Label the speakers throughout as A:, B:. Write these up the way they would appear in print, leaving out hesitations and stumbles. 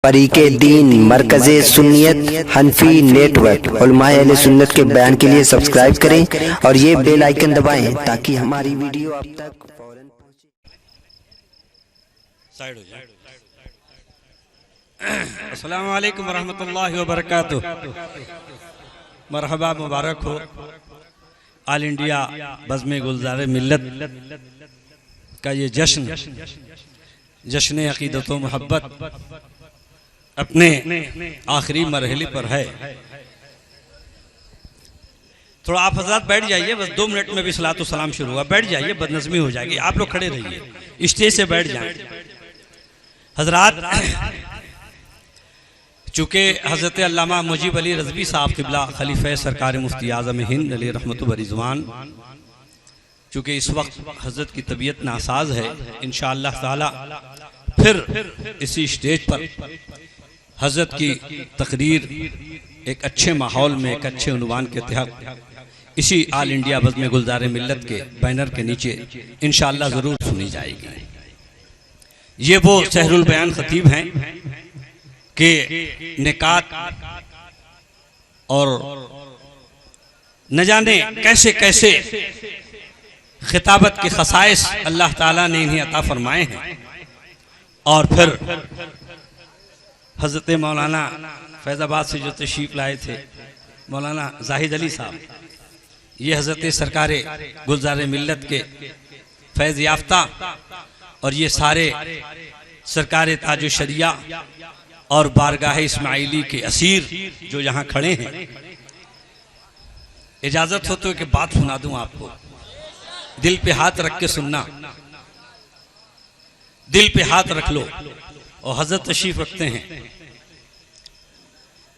A: तरीके दीन मरकज़े सुन्नियत हनफी नेटवर्क उलमाए अहले सुन्नत के बयान के लिए सब्सक्राइब करें और ये बेल आइकन दबाएं ताकि हमारी वीडियो आप तक फौरन पहुंचे।
B: साइड हो जाए। अस्सलामु अलैकुम वरहमतुल्लाहि वबरकातुह। मरहबा, मुबारक हो। ऑल इंडिया बज़्म गुलज़ार मिल्लत का ये जश्न अक़ीदत व मोहब्बत अपने आखिरी मरहले पर है। थोड़ा आप हज़रात बैठ जाइए, बस 2 मिनट में भी सलातो सलाम शुरू हुआ। बैठ जाइए, बदनज़मी हो जाएगी। आप लोग खड़े रहिए, स्टेज से बैठ जाएं। हज़रात, चूँकि हज़रत अल्लामा मुजीब अली रज़वी साहब क़िबला खलीफ़े सरकार मुफ्ती आज़म हिंद अली रहमतुल्लाह व रिज़वान, चूँकि इस वक्त हज़रत की तबीयत नासाज है, इंशाअल्लाह ताला फिर इसी स्टेज पर हज़रत की तकरीर एक अच्छे माहौल में, एक अच्छे उन्वान के तहत इसी ऑल इंडिया बज़्म गुलज़ार मिल्लत के बैनर के नीचे इंशाअल्लाह ज़रूर सुनी जाएगी। ये वो सहरुल बयान ख़तीब हैं कि निकात और न जाने कैसे कैसे खिताबत के खसाइस अल्लाह ताला ने इन्हें अता फरमाए हैं। और फिर हज़रत मौलाना फैज़ाबाद से जो तशरीफ़ लाए थे मौलाना जाहिद अली साहब, ये हज़रत सरकार गुलज़ार मिल्लत के फैज़ याफ्ता और ये सारे सरकार ताज शरिया और बारगाह इस्माइली के असीर जो यहाँ खड़े हैं, इजाज़त हो तो एक बात सुना दूँ आपको, दिल पे हाथ रख के सुनना। दिल पे हाथ रख लो। और हज़रत तशरीफ़ रखते हैं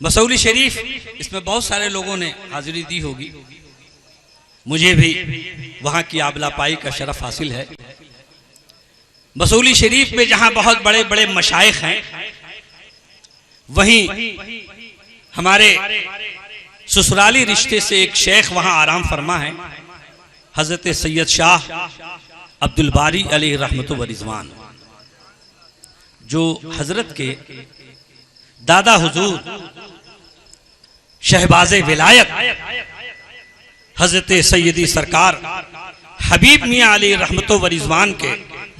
B: मसौली शरीफ, इसमें बहुत सारे लोगों ने हाजिरी दी होगी, मुझे भी वहाँ की आबला पाई का शरफ हासिल है। मसौली शरीफ में जहाँ बहुत बड़े बड़े मशाइख हैं, वहीं हमारे ससुराली रिश्ते से एक शेख वहाँ आराम फरमा है, हज़रत सैयद शाह अब्दुल बारी अलैहि रहमतुल्लाह व रिज़वान, जो हजरत के दादा हुजूर शहबाज़े विलायत हजरत सैयदी सरकार हबीब मियाँ अली रहमतो व रिज़वान के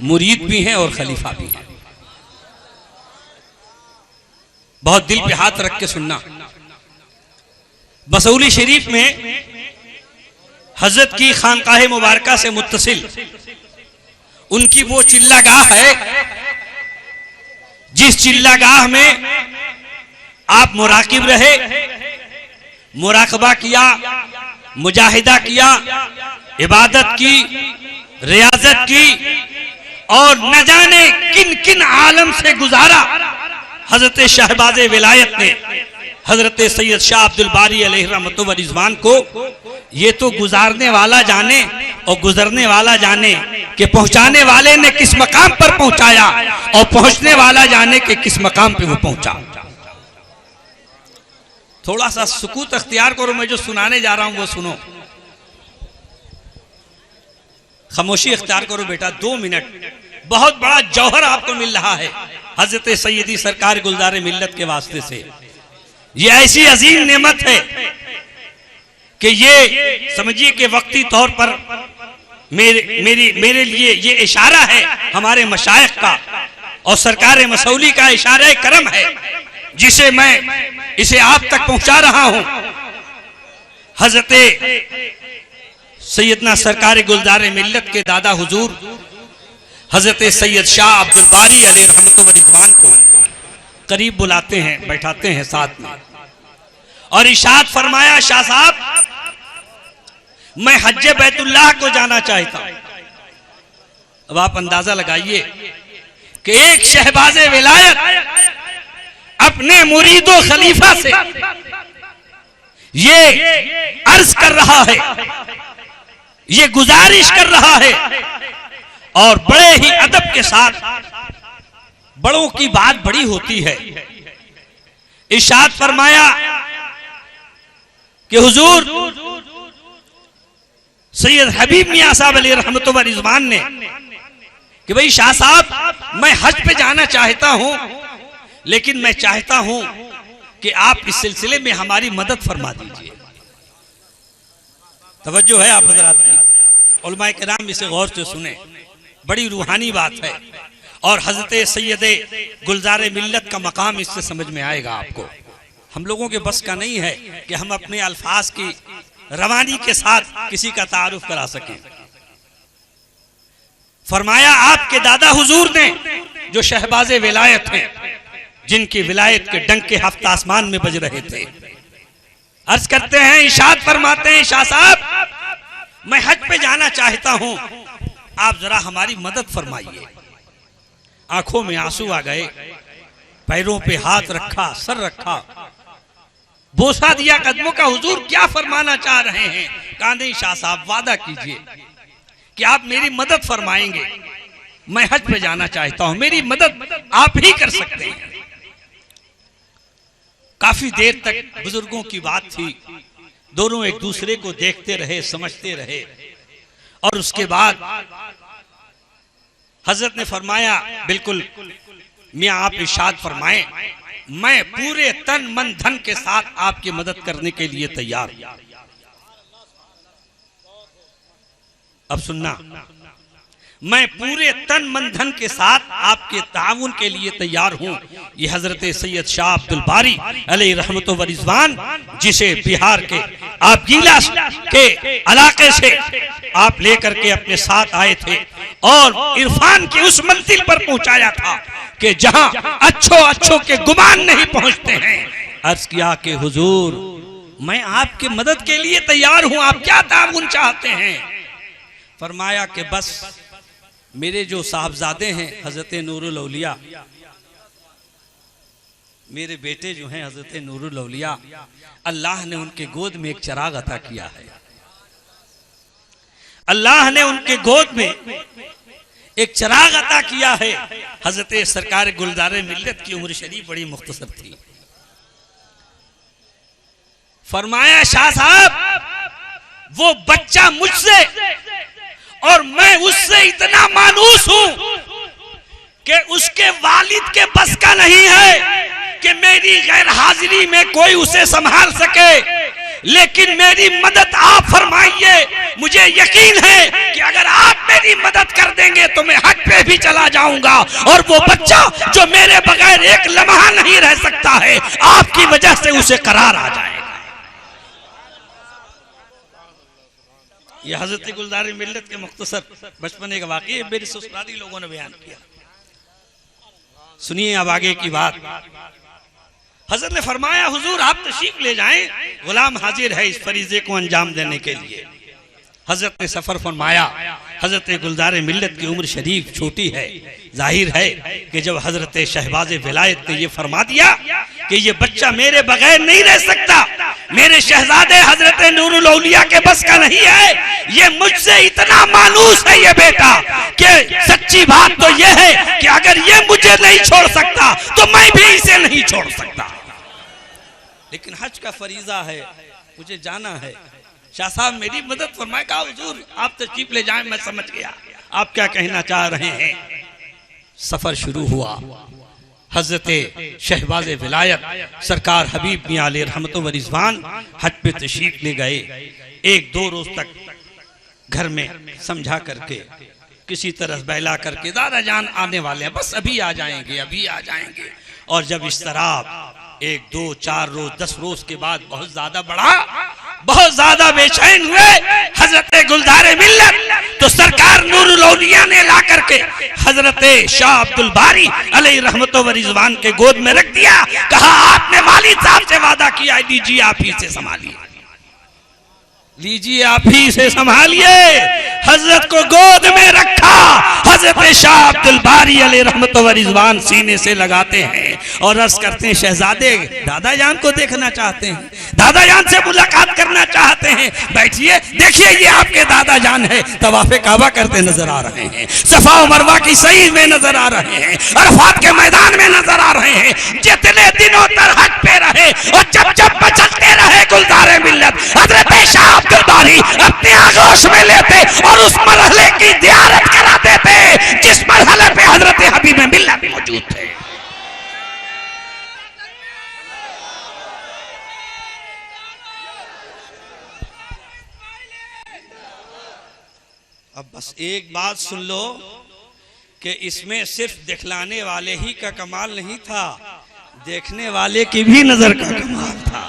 B: मुरीद भी हैं और खलीफा भी हैं। बहुत दिल पे हाथ रख के सुनना। मसौली शरीफ में हजरत की खानकाह मुबारका से मुत्तसिल उनकी वो चिल्लागाह है, जिस चिल्लागाह में आप मुराकिब रहे, मुराकबा किया, मुजाहिदा किया, इबादत की, रियाजत की और न जाने किन किन आलम से गुजारा। हजरत शहबाज़े विलायत ने हजरत सैयद शाह अब्दुल बारी अलैहि रहमतुल्लाह व रिज़वान को ये तो गुजारने वाला जाने और गुजरने वाला जाने कि पहुंचाने वाले ने किस मकाम पर पहुंचाया और पहुंचने वाला जाने के किस मकाम पे वो पहुंचा। थोड़ा सा सुकूत अख्तियार करो, मैं जो सुनाने जा रहा हूं वो सुनो। खामोशी अख्तियार करो बेटा, 2 मिनट। बहुत बड़ा जौहर आपको मिल रहा है हजरत सैयदी सरकार गुलज़ार मिल्लत के वास्ते से। ये ऐसी अजीम नेमत है कि ये समझिए कि वक्ती तौर पर मेरे लिए ये इशारा है हमारे मशाइख का और सरकार मसौली का इशारा करम है, जिसे मैं इसे आप तक पहुंचा रहा हूं। हजरत सैयदना सरकार गुलज़ार मिल्लत के दादा हुजूर हजरत सैयद शाह अब्दुल बारी अलैहि रहमतुल्लाह व रिज़वान को करीब बुलाते हैं, बैठाते हैं साथ में और इरशाद फरमाया, शाह साहब मैं हज बैतुल्लाह को जाना चाहता हूं। अब आप अंदाजा लगाइए कि एक शहबाज़े विलायत अपने मुरीदो खलीफा से ये अर्ज कर रहा है, ये गुजारिश कर रहा है और बड़े ही अदब के साथ, बड़ों की बात बड़ी होती है। इरशाद फरमाया कि हुजूर सैयद हबीब मियाँ साहब अलैहि रहमतुल्लाह व रिज़वान ने कि भाई शाह साहब मैं हज पे जाना चाहता हूं, लेकिन मैं चाहता हूं कि आप इस सिलसिले में हमारी मदद फरमा दीजिए। तवज्जो है आप हजरात की, उलमाए किराम इसे गौर से सुने, बड़ी रूहानी बात है और हजरत सैयदे गुलजार मिल्लत का मकाम इससे समझ में आएगा आपको। हम लोगों के बस का नहीं है कि हम अपने अल्फाज की रवानी के साथ किसी का तारुफ करा सकें। फरमाया आपके दादा हुजूर ने जो शहबाजे विलायत हैं, जिनकी विलायत के डंके हफ्त आसमान में बज रहे थे, अर्ज करते हैं, इशाद फरमाते हैं, शाह साहब मैं हज पे जाना चाहता हूं, आप जरा हमारी मदद फरमाइए। आंखों में आंसू आ गए, पैरों पे हाथ रखा, सर रखा, बोसा दिया कदमों का, हुजूर क्या फरमाना चाह रहे हैं? कहा नहीं शाह साहब, वादा कीजिए कि आप मेरी मदद फरमाएंगे। मैं हज पे जाना चाहता हूं, मेरी मदद आप ही कर सकते हैं। काफी देर तक बुजुर्गों की बात थी, दोनों एक दूसरे को देखते रहे, समझते रहे और उसके बाद हजरत ने फरमाया, बिल्कुल मियां आप इरशाद फरमाएं, मैं पूरे तन मन धन के साथ आपकी मदद करने के लिए तैयार हूं। अब सुनना, मैं पूरे तन मन धन के साथ आपके ताउन के लिए तैयार हूं। ये हजरत सैयद शाह अब्दुल बारी अलैहि रहमतो व रिज़वान, जिसे बिहार के आप गीला के इलाके से आप लेकर के अपने साथ आए थे और इरफान की उस मंजिल पर पहुंचाया था कि जहां अच्छों के गुमान नहीं पहुंचते हैं। अर्ज किया कि हुजूर मैं आपकी मदद के लिए तैयार हूं, आप क्या ताउन चाहते हैं? फरमाया कि बस मेरे जो साहबजादे हैं हजरत नूरुल औलिया, मेरे बेटे जो हैं हजरत नूरुल औलिया, अल्लाह ने उनके गोद में एक चिराग अता किया है। अल्लाह ने उनके गोद में एक चिराग अता किया है। हजरत सरकार गुलजार मिल्लत की उम्र शरीफ बड़ी मुख्तसर थी। फरमाया शाह साहब वो बच्चा मुझसे और मैं उससे इतना मानूस हूं कि उसके वालिद के बस का नहीं है कि मेरी गैर हाजिरी में कोई उसे संभाल सके, लेकिन मेरी मदद आप फरमाइए। मुझे यकीन है कि अगर आप मेरी मदद कर देंगे तो मैं हज पे भी चला जाऊंगा और वो बच्चा जो मेरे बगैर एक लम्हा नहीं रह सकता है, आपकी वजह से उसे करार आ जाएगा। ये हजरत गुलजार मिल्लत के मुख्तसर बचपने का वाक़या मेरे ससुराली लोगों ने बयान किया। सुनिए अब आगे की बात। हजरत ने फरमाया, हुजूर आप तशरीफ ले जाएं, गुलाम हाजिर है इस फरीजे को अंजाम देने के लिए। हजरत ने सफर फरमाया। हजरत गुलजार मिल्लत की उम्र शरीफ छोटी है। जाहिर है कि जब हजरत शहबाज विलायत ने यह फरमा दिया कि ये बच्चा मेरे बगैर नहीं रह सकता, मेरे शहजादे हजरत नूरुल औलिया के बस का नहीं है, ये मुझसे इतना मानूस है ये बेटा कि सच्ची बात तो ये है कि अगर ये मुझे नहीं छोड़ सकता तो मैं भी इसे नहीं छोड़ सकता। लेकिन हज का फरीजा है, मुझे जाना है। शाह साहब मेरी मदद फरमाए। कहा हुजूर आप तशरीफ ले जाएं, मैं समझ गया आप क्या कहना चाह रहे हैं। सफर शुरू हुआ। हजरत शहबाज विलायत सरकार हबीब मियां अलैहि रहमतो व रिज़वान हज पे तशरीफ ले गए। 1-2 रोज तक घर में समझा करके किसी तरह बहला करके, दादा जान आने वाले हैं, बस अभी आ जाएंगे, अभी आ जाएंगे। और जब इस तरह 1-2-4 रोज 10 रोज के बाद बहुत ज्यादा बढ़ा, बहुत ज्यादा बेचैन हुए हजरत गुलजार मिल्लत, तो सरकार नूरुल औलिया ने ला करके हजरत शाह अब्दुल बारी अलैहि रहमतो व रिज़वान के गोद में रख दिया। कहा आपने वालिद साहब से वादा किया, लीजिए आप ही से संभालिए, लीजिए आप ही से संभालिए। हजरत को गोद में रखा। हजरत शाह अब्दुल बारी अलैहि रहमतो व रिज़वान सीने से लगाते हैं और अर्ज करते हैं, शहजादे दादा जान को देखना चाहते हैं, दादा जान से मुलाकात करना चाहते हैं, बैठिए, देखिए ये आपके दादा जान है, तवाफ़े काबा करते नजर आ रहे हैं, सफा और मरवा की सईद में नजर आ रहे हैं, अरफात के मैदान में नजर आ रहे हैं। जितने दिनों तक हज पे रहे और जब जब बचलते रहे गुलजार मिल्लत, हजरत शाह अब्दुल बारी अपने आगोश में लेते और उस मरहले की ज़ियारत कराते थे जिस मरहले पे हजरत हबीब मिल्लत मौजूद थे। अब बस एक बात सुन लो कि इसमें सिर्फ दिखलाने वाले ही का कमाल नहीं था, देखने वाले की भी नजर का कमाल था,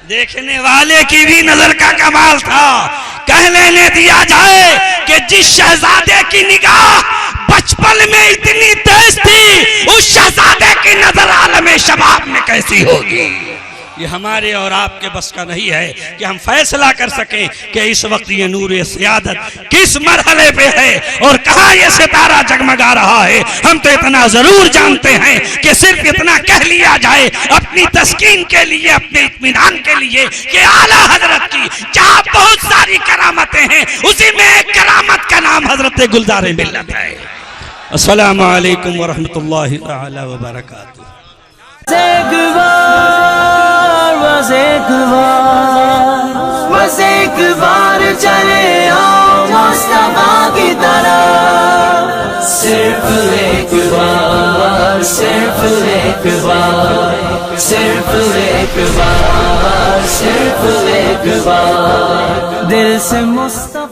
B: देखने वाले की भी नजर का कमाल था। कह लेने दिया जाए कि जिस शहजादे की निगाह बचपन में इतनी तेज थी, उस शहजादे की नजर आलम शबाब में कैसी होगी। ये हमारे और आपके बस का नहीं है कि हम फैसला कर सकें कि इस वक्त ये नूर सियादत किस मरहले पे है और कहां ये सितारा जगमगा रहा है। हम तो इतना जरूर जानते हैं कि सिर्फ इतना कह लिया जाए अपनी तस्कीन के लिए, अपने इत्मीनान के लिए कि आला हजरत की जहां बहुत सारी करामतें हैं, उसी में एक करामत का नाम हजरत गुलजार मिल्लत है। अस्सलामु अलैकुम व रहमतुल्लाहि तआला व बरकातुहू।
C: बस एक बार चले आओ मुस्तफा की तरह, सिर्फ एक बार, सिर्फ एक बार, सिर्फ एक बार, सिर्फ एक बार दिल से मुस्तफा